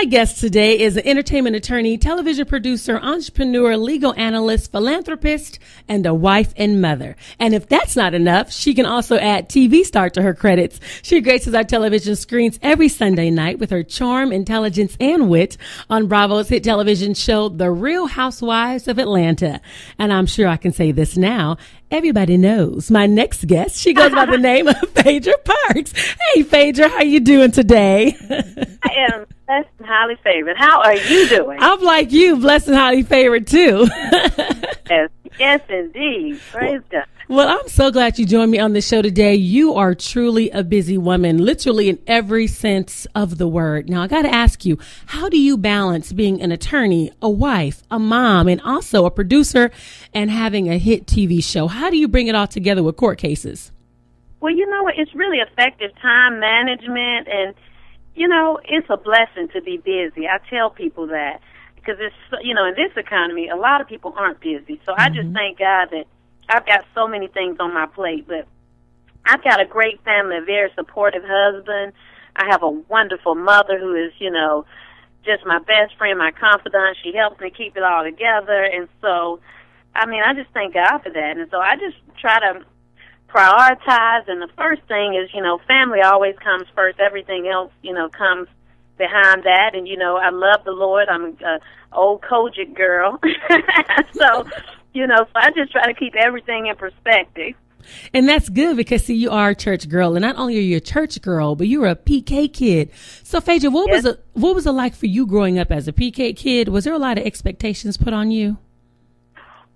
My guest today is an entertainment attorney, television producer, entrepreneur, legal analyst, philanthropist, and a wife and mother. And if that's not enough, she can also add TV star to her credits. She graces our television screens every Sunday night with her charm, intelligence, and wit on Bravo's hit television show, The Real Housewives of Atlanta. And I'm sure I can say this now. Everybody knows my next guest. She goes by the name of Phaedra Parks. Hey, Phaedra, how you doing today? I am blessed and highly favored. How are you doing? I'm like you, blessed and highly favored, too. Yes, indeed. Praise God. Well, I'm so glad you joined me on the show today. You are truly a busy woman, literally in every sense of the word. Now, I got to ask you, how do you balance being an attorney, a wife, a mom, and also a producer and having a hit TV show? How do you bring it all together with court cases? Well, you know what? It's really effective time management, and, you know, it's a blessing to be busy. I tell people that because it's, you know, in this economy, a lot of people aren't busy. So I just thank God that I've got so many things on my plate, but I've got a great family, a very supportive husband. I have a wonderful mother who is, you know, just my best friend, my confidant. She helps me keep it all together. And so, I mean, I just thank God for that. And so I just try to prioritize. And the first thing is, you know, family always comes first. Everything else, you know, comes behind that. And, you know, I love the Lord. I'm an old Kojic girl. So, you know, so I just try to keep everything in perspective. And that's good because, see, you are a church girl. And not only are you a church girl, but you were a PK kid. So, Phaedra, what was it like for you growing up as a PK kid? Was there a lot of expectations put on you?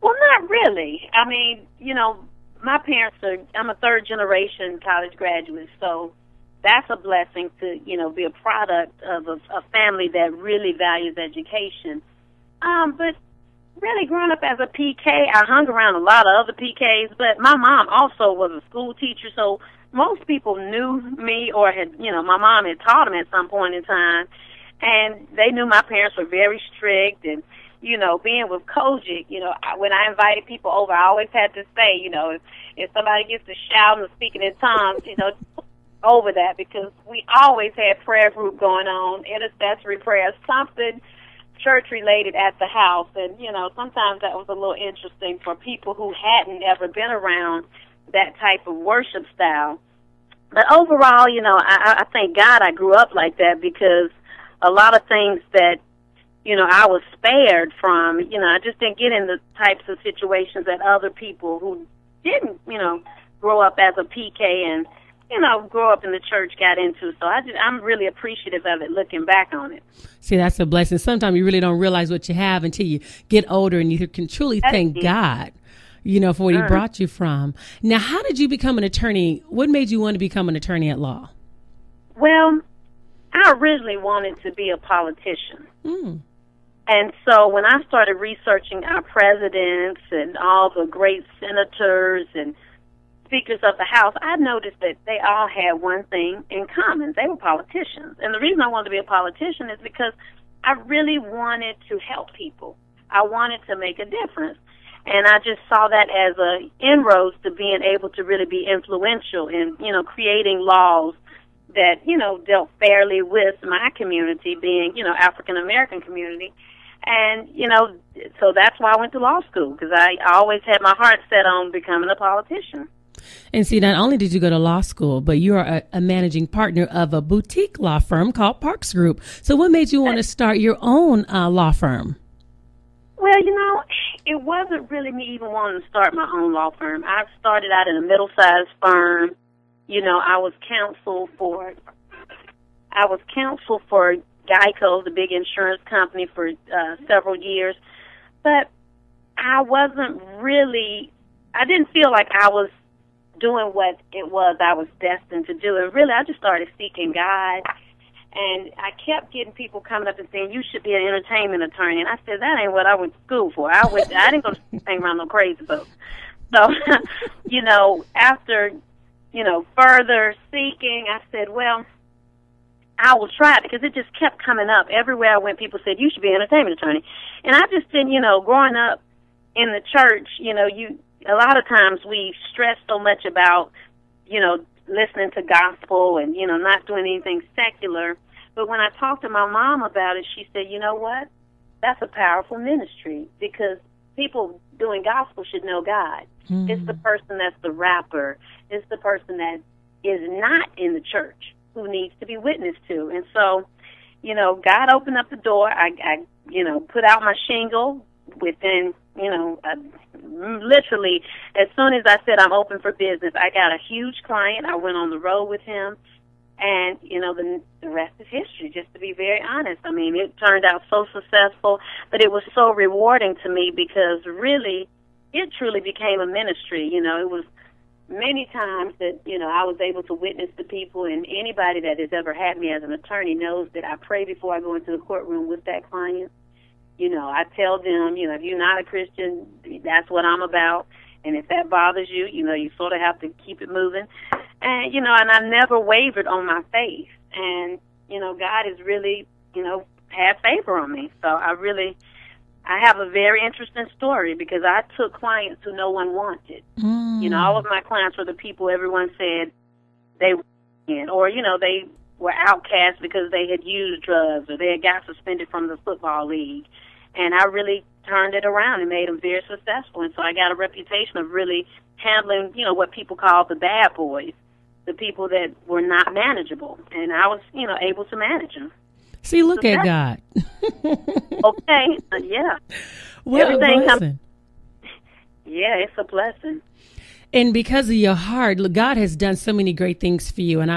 Well, not really. I mean, you know, my parents I'm a third-generation college graduate, so that's a blessing to, you know, be a product of a family that really values education. But really, growing up as a PK, I hung around a lot of other PKs, but my mom also was a school teacher, so most people knew me or had, you know, my mom had taught them at some point in time, and they knew my parents were very strict. And, you know, being with Kojic, you know, when I invited people over, I always had to say, you know, if somebody gets to shouting or speaking in tongues, you know, over that, because we always had prayer group going on, intercessory prayer, something church-related at the house. And, you know, sometimes that was a little interesting for people who hadn't ever been around that type of worship style. But overall, you know, I thank God I grew up like that, because a lot of things that, you know, I was spared from, you know, I just didn't get in the types of situations that other people who didn't, you know, grow up as a PK and, you know, grow up in the church got into. So I'm really appreciative of it looking back on it. See, that's a blessing. Sometimes you really don't realize what you have until you get older, and you can truly thank God, you know, for what he brought you from. Now, how did you become an attorney? What made you want to become an attorney at law? Well, I originally wanted to be a politician. And so when I started researching our presidents and all the great senators and speakers of the House, I noticed that they all had one thing in common. They were politicians. And the reason I wanted to be a politician is because I really wanted to help people. I wanted to make a difference. And I just saw that as a inroads to being able to really be influential in, you know, creating laws that, you know, dealt fairly with my community, being, you know, African-American community. And, you know, so that's why I went to law school, because I always had my heart set on becoming a politician. And see, not only did you go to law school, but you are a managing partner of a boutique law firm called Parks Group. So what made you want to start your own law firm? Well, you know, it wasn't really me even wanting to start my own law firm. I started out in a middle-sized firm. You know, I was counsel for Geico, the big insurance company, for several years. But I didn't feel like I was doing what it was I was destined to do. And really, I just started seeking God. And I kept getting people coming up and saying, you should be an entertainment attorney. And I said, that ain't what I went to school for. I didn't go to hang around no crazy folks. So, you know, after, you know, further seeking, I said, well, I will try it, because it just kept coming up. Everywhere I went, people said, you should be an entertainment attorney. And I just didn't, you know, growing up in the church, you know, a lot of times we stress so much about, you know, listening to gospel and, you know, not doing anything secular. But when I talked to my mom about it, she said, you know what? That's a powerful ministry because people doing gospel should know God. Mm-hmm. It's the person that's the rapper. It's the person that is not in the church who needs to be witnessed to. And so, you know, God opened up the door. I put out my shingle within, literally as soon as I said I'm open for business, I got a huge client. I went on the road with him. And, the rest is history, just to be very honest. I mean, it turned out so successful, but it was so rewarding to me because really it truly became a ministry. It was many times that, I was able to witness to people, and anybody that has ever had me as an attorney knows that I pray before I go into the courtroom with that client. I tell them, if you're not a Christian, that's what I'm about. And if that bothers you, you sort of have to keep it moving. And, and I never wavered on my faith. And, God has really, had favor on me. So I have a very interesting story because I took clients who no one wanted. All of my clients were the people everyone said they were in, or, they were outcast because they had used drugs or they had got suspended from the football league. And I really turned it around and made them very successful. And so I got a reputation of really handling, what people call the bad boys, the people that were not manageable. And I was, able to manage them. See, look at God. Okay. Yeah. What everything a blessing. Yeah, it's a blessing. And because of your heart, look, God has done so many great things for you. And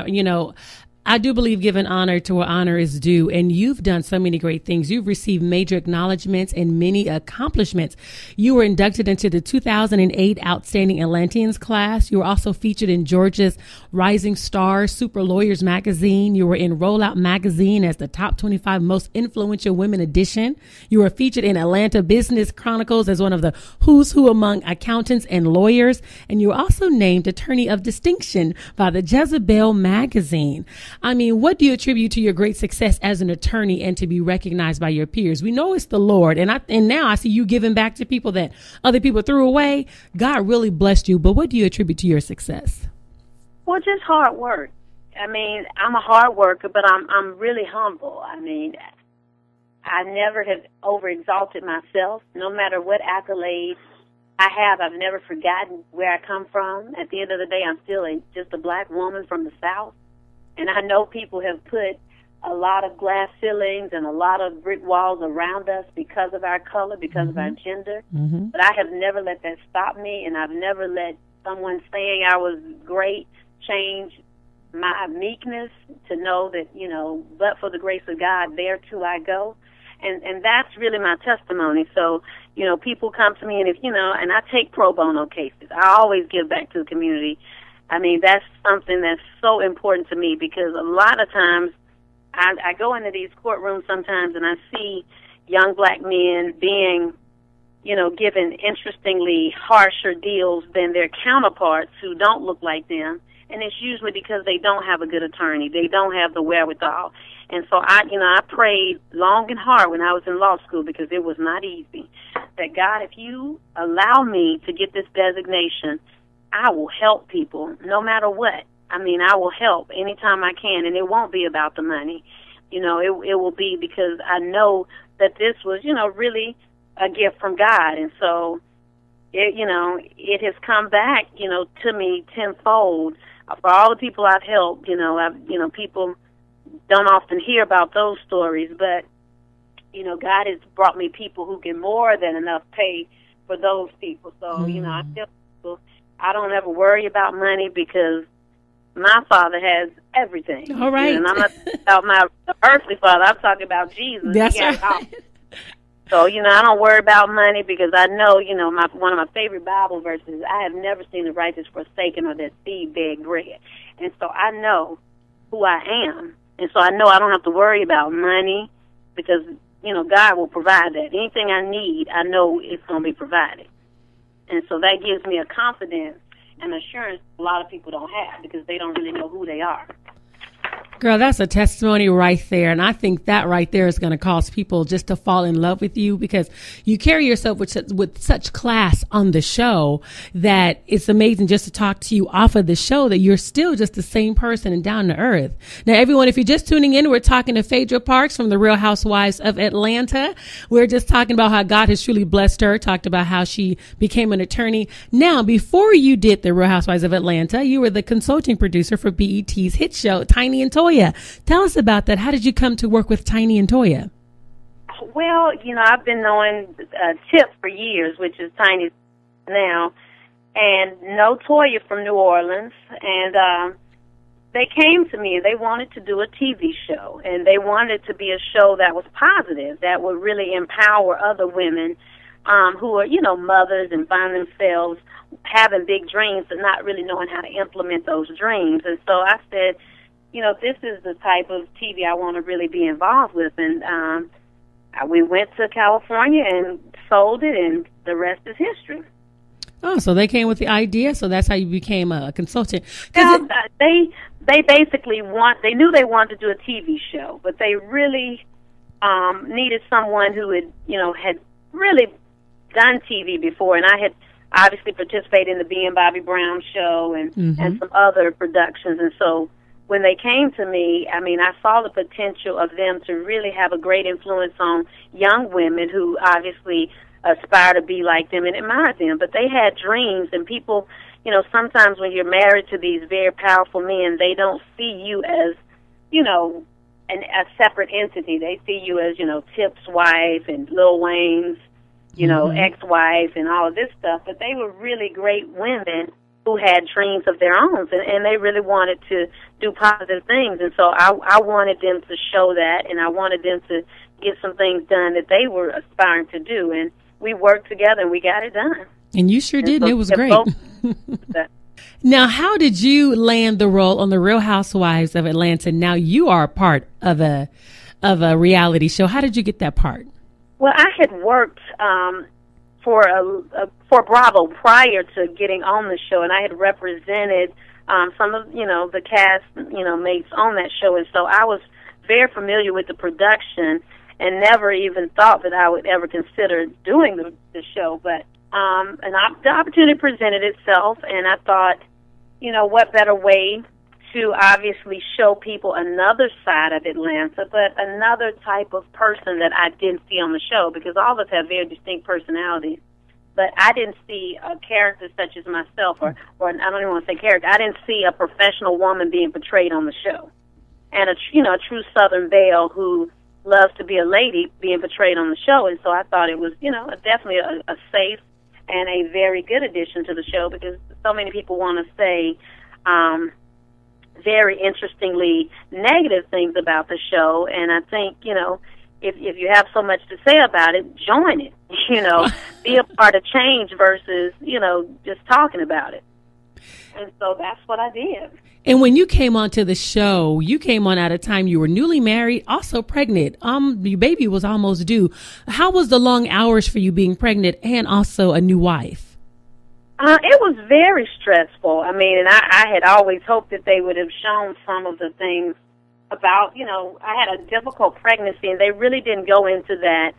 I do believe giving honor to where honor is due, and you've done so many great things. You've received major acknowledgments and many accomplishments. You were inducted into the 2008 Outstanding Atlanteans class. You were also featured in Georgia's Rising Stars Super Lawyers magazine. You were in RHOA magazine as the top 25 most influential women edition. You were featured in Atlanta Business Chronicles as one of the who's who among accountants and lawyers. And you were also named Attorney of Distinction by the Jezebel magazine. I mean, what do you attribute to your great success as an attorney and to be recognized by your peers? We know it's the Lord, and now I see you giving back to people that other people threw away. God really blessed you, but what do you attribute to your success? Well, just hard work. I mean, I'm a hard worker, but I'm really humble. I mean, I never have overexalted myself, no matter what accolades I have. I've never forgotten where I come from. At the end of the day, I'm still just a black woman from the South. And I know people have put a lot of glass ceilings and a lot of brick walls around us because of our color, because of our gender. Mm-hmm. But I have never let that stop me, and I've never let someone saying I was great change my meekness to know that, but for the grace of God, there too I go. And that's really my testimony. So, people come to me, and and I take pro bono cases. I always give back to the community. I mean, that's something that's so important to me because a lot of times I go into these courtrooms sometimes and I see young black men being, given interestingly harsher deals than their counterparts who don't look like them. And it's usually because they don't have a good attorney. They don't have the wherewithal. And so I prayed long and hard when I was in law school because it was not easy. That God, if you allow me to get this designation, I will help people no matter what. I mean, I will help anytime I can, and it won't be about the money. It will be because I know that this was, really a gift from God. And so, it has come back, to me tenfold. For all the people I've helped, people don't often hear about those stories, but, God has brought me people who can more than enough pay for those people. So, I tell people, I don't ever worry about money because my Father has everything. All right. And I'm not talking about my earthly Father. I'm talking about Jesus. That's right. So, I don't worry about money because I know, one of my favorite Bible verses, I have never seen the righteous forsaken or their seed beg bread. And so I know who I am. And so I know I don't have to worry about money because, God will provide that. Anything I need, I know it's going to be provided. And so that gives me a confidence and assurance a lot of people don't have because they don't really know who they are. Girl, that's a testimony right there. And I think that right there is going to cause people just to fall in love with you, because you carry yourself with such class on the show that it's amazing just to talk to you off of the show that you're still just the same person and down to earth. Now, everyone, if you're just tuning in, we're talking to Phaedra Parks from the Real Housewives of Atlanta. We're just talking about how God has truly blessed her, talked about how she became an attorney. Now, before you did the Real Housewives of Atlanta, you were the consulting producer for BET's hit show, Tiny and Toni. Tell us about that. How did you come to work with Tiny and Toni? Well, I've been knowing Tip for years, which is Tiny now, and know Toya from New Orleans, and they came to me. They wanted to do a TV show, and they wanted to be a show that was positive, that would really empower other women who are, mothers and find themselves having big dreams but not really knowing how to implement those dreams. And so I said, this is the type of TV I want to really be involved with. And we went to California and sold it, and the rest is history. Oh, so they came with the idea, so that's how you became a consultant. They basically they knew they wanted to do a TV show, but they really needed someone who had really done TV before, and I had obviously participated in the B and Bobby Brown show and some other productions, and so when they came to me, I saw the potential of them to really have a great influence on young women who obviously aspire to be like them and admire them. But they had dreams, and people, sometimes when you're married to these very powerful men, they don't see you as, a separate entity. They see you as, Tip's wife and Lil Wayne's, ex-wife and all of this stuff. But they were really great women who had dreams of their own, and they really wanted to do positive things. And so I wanted them to show that, and I wanted them to get some things done that they were aspiring to do. And we worked together, and we got it done. And you sure did, and it was great. Now, how did you land the role on the Real Housewives of Atlanta? Now you are a part of a reality show. How did you get that part? Well, I had worked for Bravo prior to getting on the show, and I had represented some of the cast mates on that show, and so I was very familiar with the production and never even thought that I would ever consider doing the show. But the opportunity presented itself, and I thought, what better way to obviously show people another side of Atlanta, but another type of person that I didn't see on the show, because all of us have very distinct personalities. But I didn't see a character such as myself, or I don't even want to say character. I didn't see a professional woman being portrayed on the show, and a true Southern belle who loves to be a lady being portrayed on the show. And so I thought it was, definitely a safe and a very good addition to the show, because so many people want to say very interestingly negative things about the show, and I think, if you have so much to say about it, join it, be a part of change versus, just talking about it. And so that's what I did. And when you came onto the show, you came on at a time you were newly married, also pregnant. Your baby was almost due. How was the long hours for you being pregnant and also a new wife? It was very stressful. And I had always hoped that they would have shown some of the things about, I had a difficult pregnancy, and they really didn't go into that.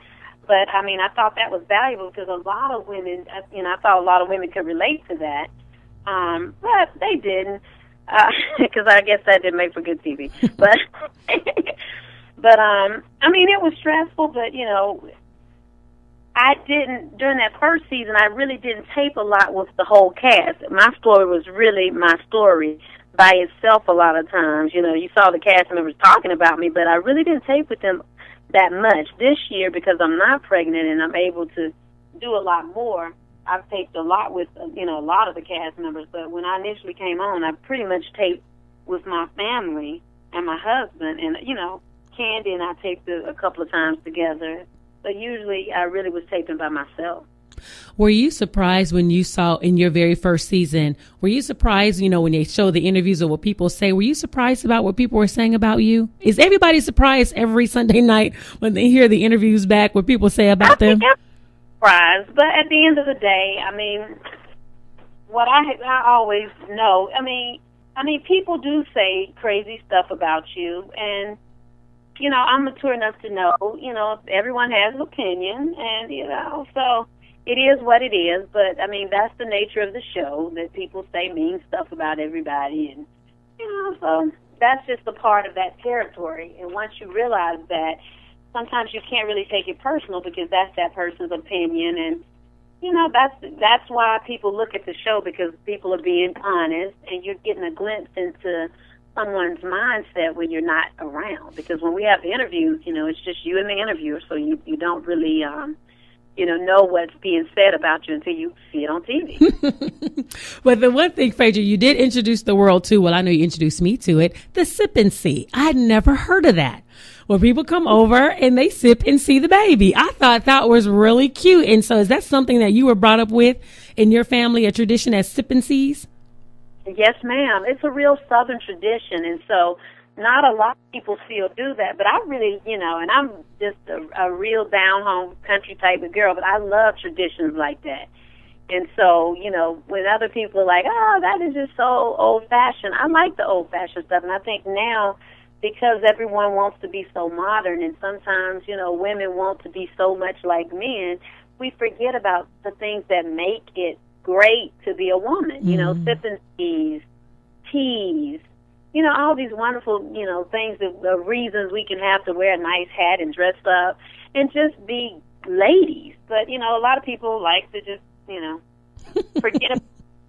But, I thought that was valuable, because a lot of women, I thought a lot of women could relate to that. But they didn't, because I guess that didn't make for good TV. But, it was stressful, but, I didn't, during that first season, I really didn't tape a lot with the whole cast. My story was really my story by itself a lot of times. You saw the cast members talking about me, but I really didn't tape with them that much. This year, because I'm not pregnant and I'm able to do a lot more, I've taped a lot with, a lot of the cast members. But when I initially came on, I pretty much taped with my family and my husband. And, Candy and I taped a couple of times together. But usually I really was taping by myself. Were you surprised when you saw in your very first season, were you surprised, when they show the interviews of what people say, were you surprised about what people were saying about you? Is everybody surprised every Sunday night when they hear the interviews back, what people say about them? I'm surprised, but at the end of the day, what I always know, I mean, people do say crazy stuff about you, and, you know, I'm mature enough to know, you know, everyone has an opinion, and, you know, so it is what it is. But, I mean, that's the nature of the show, that people say mean stuff about everybody, and, you know, so that's just a part of that territory. And once you realize that, sometimes you can't really take it personal because that's that person's opinion, and, you know, that's why people look at the show, because people are being honest, and you're getting a glimpse into someone's mindset when you're not around. Because when we have the interviews, you know, it's just you and the interviewer, so you don't really, you know what's being said about you until you see it on TV. But the one thing, Phaedra, you did introduce the world to, well, I know you introduced me to it, the sip and see. I had never heard of that. Where people come over and they sip and see the baby. I thought that was really cute. And so is that something that you were brought up with in your family, a tradition as sip and sees? Yes, ma'am. It's a real Southern tradition. And so not a lot of people still do that. But I really, you know, and I'm just a real down-home country type of girl, but I love traditions like that. And so, you know, when other people are like, oh, that is just so old-fashioned, I like the old-fashioned stuff. And I think now, because everyone wants to be so modern, and sometimes, you know, women want to be so much like men, we forget about the things that make it great to be a woman. Mm-hmm. You know, sipping teas, you know, all these wonderful, you know, things, the reasons we can have to wear a nice hat and dress up and just be ladies. But, you know, a lot of people like to just, you know, forget about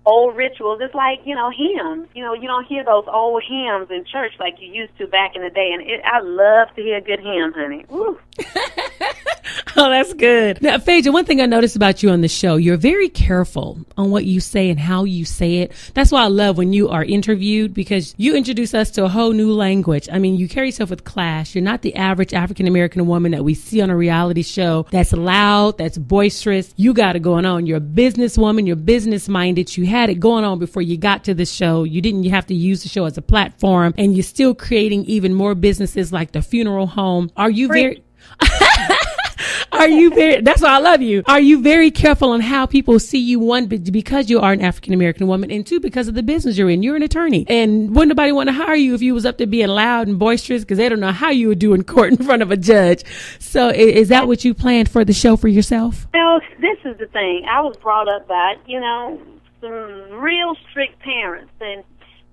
old rituals. It's like, you know, hymns. You know, you don't hear those old hymns in church like you used to back in the day. And I love to hear a good hymn, honey. Ooh. Oh, that's good. Now, Phaedra, one thing I noticed about you on the show, you're very careful on what you say and how you say it. That's why I love when you are interviewed, because you introduce us to a whole new language. I mean, you carry yourself with class. You're not the average African-American woman that we see on a reality show that's loud, that's boisterous. You got it going on. You're a businesswoman. You're business-minded. You had it going on before you got to the show. You have to use the show as a platform, and you're still creating even more businesses like the funeral home. Are you very... That's why I love you. Are you very careful on how people see you? One, because you are an African-American woman, and two, because of the business you're in. You're an attorney, and wouldn't nobody want to hire you if you was up to being loud and boisterous, because they don't know how you would do in court in front of a judge. So is that what you planned for the show for yourself? Well, this is the thing. I was brought up by, you know, some real strict parents, and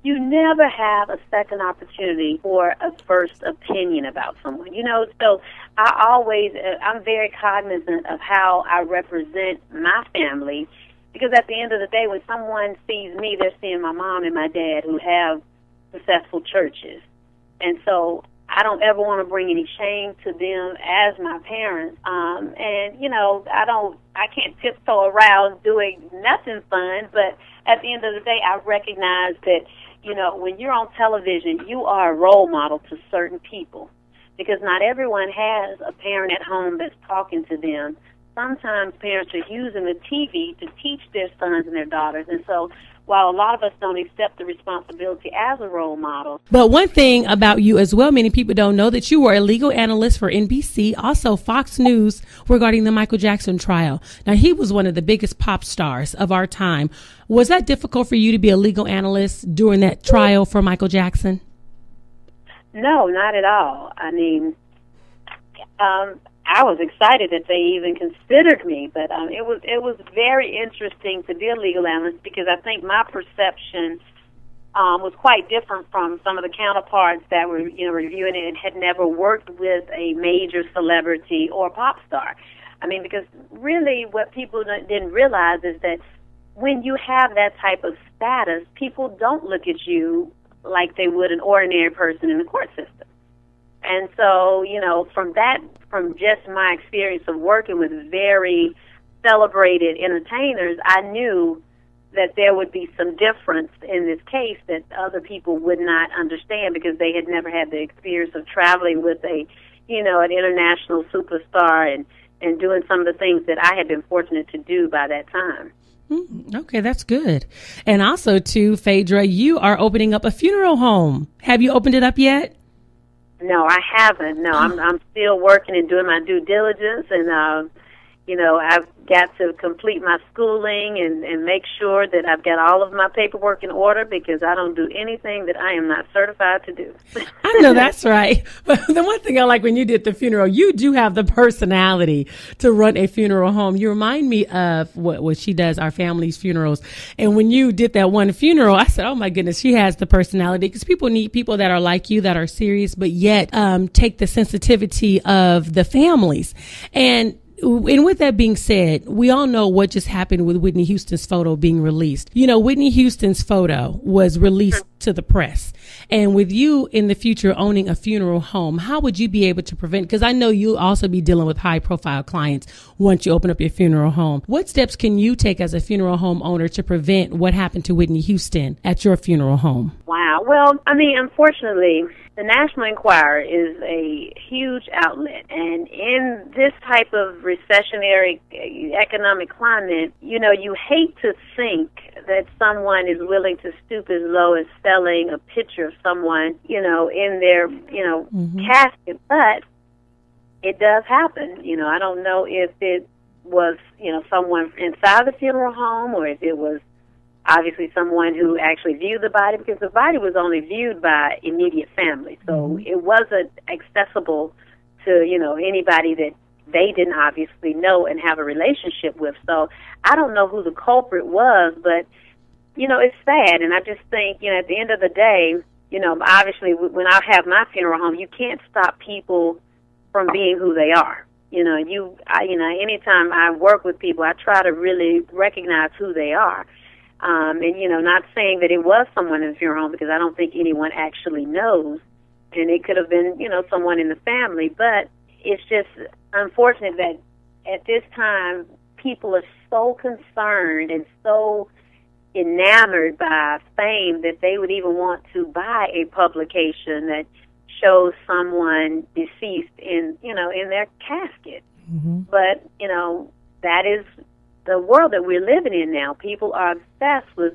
you never have a second opportunity for a first opinion about someone, you know. So I'm very cognizant of how I represent my family, because at the end of the day, when someone sees me, they're seeing my mom and my dad who have successful churches. And so I don't ever want to bring any shame to them as my parents. And, you know, I can't tiptoe around doing nothing fun, but at the end of the day, I recognize that, you know, when you're on television, you are a role model to certain people, because not everyone has a parent at home that's talking to them. Sometimes parents are using the TV to teach their sons and their daughters. And so while a lot of us don't accept the responsibility as a role model. But one thing about you as well, many people don't know that you were a legal analyst for NBC, also Fox News, regarding the Michael Jackson trial. Now, he was one of the biggest pop stars of our time. Was that difficult for you to be a legal analyst during that trial for Michael Jackson? No, not at all. I mean, I was excited that they even considered me, but it was very interesting to be a legal analyst, because I think my perception was quite different from some of the counterparts that were, you know, reviewing it and had never worked with a major celebrity or pop star. I mean, because really what people didn't realize is that when you have that type of status, people don't look at you like they would an ordinary person in the court system. And so, you know, from just my experience of working with very celebrated entertainers, I knew that there would be some difference in this case that other people would not understand, because they had never had the experience of traveling with an international superstar and doing some of the things that I had been fortunate to do by that time. Okay, that's good. And also, too, Phaedra, you are opening up a funeral home. Have you opened it up yet? No, I haven't. No, I'm still working and doing my due diligence, and I've got to complete my schooling and make sure that I've got all of my paperwork in order, because I don't do anything that I am not certified to do. I know that's right. But the one thing I like when you did the funeral, you do have the personality to run a funeral home. You remind me of what she does, our family's funerals. And when you did that one funeral, I said, oh my goodness, she has the personality, because people need people that are like you, that are serious, but yet take the sensitivity of the families. And with that being said, we all know what just happened with Whitney Houston's photo being released. Whitney Houston's photo was released to the press. And with you in the future owning a funeral home, how would you be able to prevent? Because I know you'll also be dealing with high profile clients once you open up your funeral home. What steps can you take as a funeral home owner to prevent what happened to Whitney Houston at your funeral home? Wow. Well, unfortunately, the National Enquirer is a huge outlet, and in this type of recessionary economic climate, you hate to think that someone is willing to stoop as low as selling a picture of someone, in their, casket, but it does happen. I don't know if it was, someone inside the funeral home, or if it was obviously someone who actually viewed the body, because the body was only viewed by immediate family. So it wasn't accessible to, anybody that they didn't obviously know and have a relationship with. So I don't know who the culprit was, but, it's sad. And I just think, at the end of the day, obviously when I have my funeral home, you can't stop people from being who they are. Anytime I work with people, I try to really recognize who they are. Not saying that it was someone in the funeral home, because I don't think anyone actually knows. And it could have been, someone in the family. But it's just unfortunate that at this time, people are so concerned and so enamored by fame that they would even want to buy a publication that shows someone deceased in their casket. But, that is the world that we're living in now. People are obsessed with,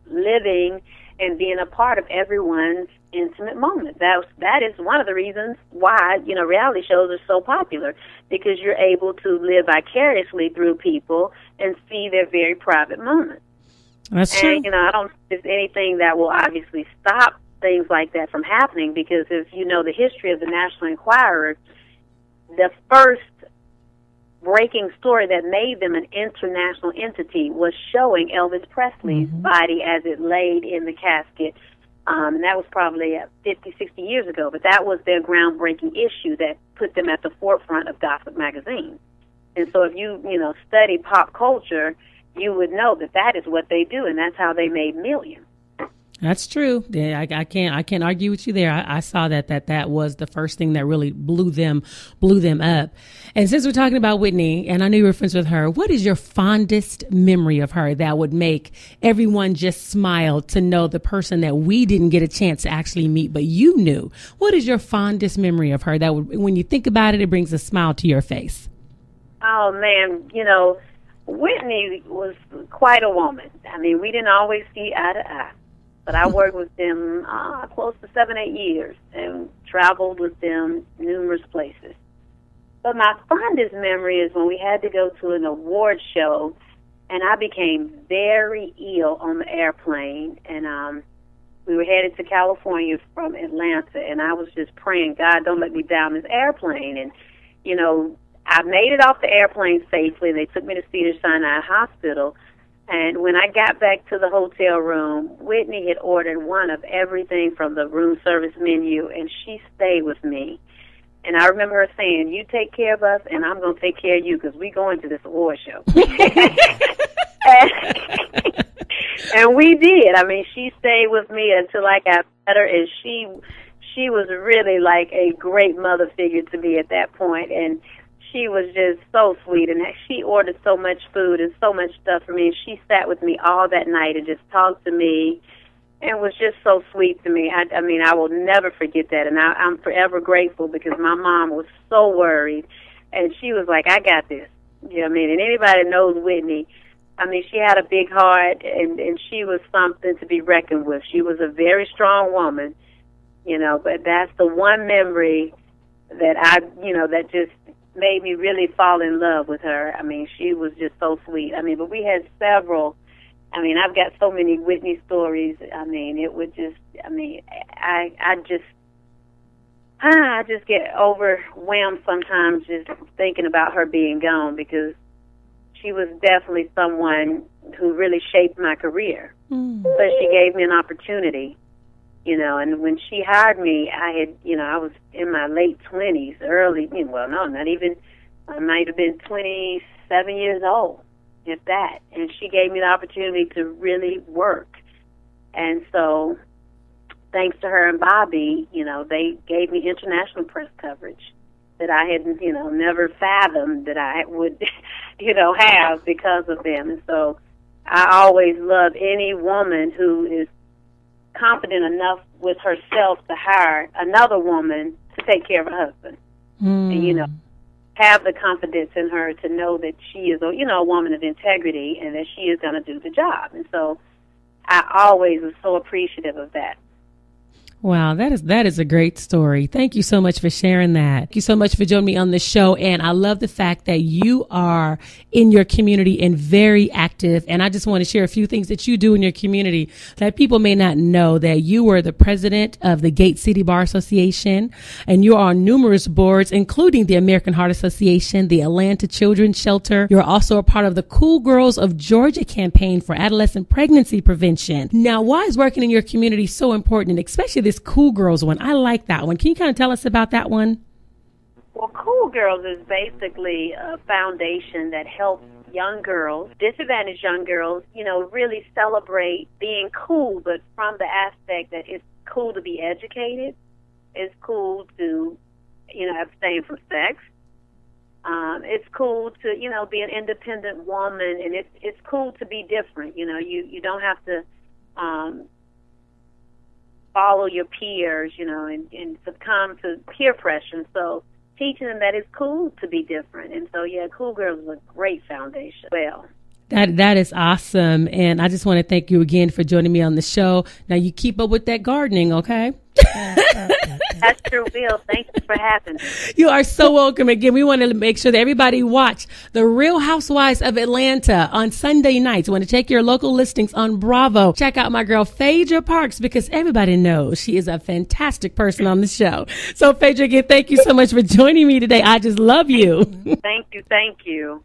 living and being a part of everyone's intimate moment. That is one of the reasons why, reality shows are so popular, because you're able to live vicariously through people and see their very private moments. That's true. And, I don't think there's anything that will obviously stop things like that from happening, because if you know the history of the National Enquirer, the first breaking story that made them an international entity was showing Elvis Presley's body as it laid in the casket. And that was probably 50, 60 years ago, but that was their groundbreaking issue that put them at the forefront of gossip magazine. And so if you, study pop culture, you would know that that is what they do, and that's how they made millions. That's true. Yeah, I can't argue with you there. I saw that was the first thing that really blew them up. And since we're talking about Whitney, and I know you were friends with her, what is your fondest memory of her that would make everyone just smile to know the person that we didn't get a chance to actually meet, but you knew? What is your fondest memory of her that would, when you think about it, it brings a smile to your face? Oh man, Whitney was quite a woman. We didn't always see eye to eye. But I worked with them close to 7-8 years and traveled with them numerous places. But my fondest memory is when we had to go to an award show, and I became very ill on the airplane. And we were headed to California from Atlanta, and I was just praying, God, don't let me die on this airplane. And, I made it off the airplane safely, and they took me to Cedars-Sinai Hospital. And when I got back to the hotel room, Whitney had ordered one of everything from the room service menu, and she stayed with me. And I remember her saying, you take care of us, and I'm going to take care of you, because we're going to this award show. And we did. She stayed with me until I got better, and she was really like a great mother figure to me at that point. And she was just so sweet, and she ordered so much food and so much stuff for me. And she sat with me all that night and just talked to me and was just so sweet to me. I will never forget that, and I'm forever grateful, because my mom was so worried, and she was like, I got this. And anybody that knows Whitney, she had a big heart, and she was something to be reckoned with. She was a very strong woman, but that's the one memory that that just made me really fall in love with her. I mean, she was just so sweet. I mean, but we had several. I mean, I've got so many Whitney stories. I mean, it would just, I mean, I just get overwhelmed sometimes just thinking about her being gone, because she was definitely someone who really shaped my career. But she gave me an opportunity, you know, and when she hired me, I was in my late 20s, I might have been 27 years old, if that. And she gave me the opportunity to really work. And so, thanks to her and Bobby, you know, they gave me international press coverage that I had, you know, never fathomed that I would, you know, have because of them. And so I always love any woman who is confident enough with herself to hire another woman to take care of her husband. And, you know, have the confidence in her to know that she is, a woman of integrity and that she is going to do the job. And so I always was so appreciative of that. Wow, that is a great story. Thank you so much for sharing that. Thank you so much for joining me on the show. And I love the fact that you are in your community and very active. And I just want to share a few things that you do in your community that people may not know, that you were the president of the Gate City Bar Association, and you are on numerous boards, including the American Heart Association, the Atlanta Children's Shelter. You're also a part of the Cool Girls of Georgia campaign for adolescent pregnancy prevention. Now, why is working in your community so important, especially this Cool Girls one? I like that one. Can you kind of tell us about that one? Well, Cool Girls is basically a foundation that helps young girls, disadvantaged young girls, you know, really celebrate being cool, but from the aspect that it's cool to be educated, it's cool to, you know, abstain from sex. It's cool to, you know, be an independent woman, and it's cool to be different. You know, you don't have to follow your peers, you know, and succumb to peer pressure. And so teaching them that it's cool to be different. And so, yeah, Cool Girls is a great foundation. Well, that is awesome. And I just want to thank you again for joining me on the show. Now, you keep up with that gardening, okay? I sure will. Thank you for having me. You are so welcome. Again, we want to make sure that everybody watch The Real Housewives of Atlanta on Sunday nights. You want to check your local listings on Bravo. Check out my girl, Phaedra Parks, because everybody knows she is a fantastic person on the show. So, Phaedra, again, thank you so much for joining me today. I just love you. Thank you. Thank you.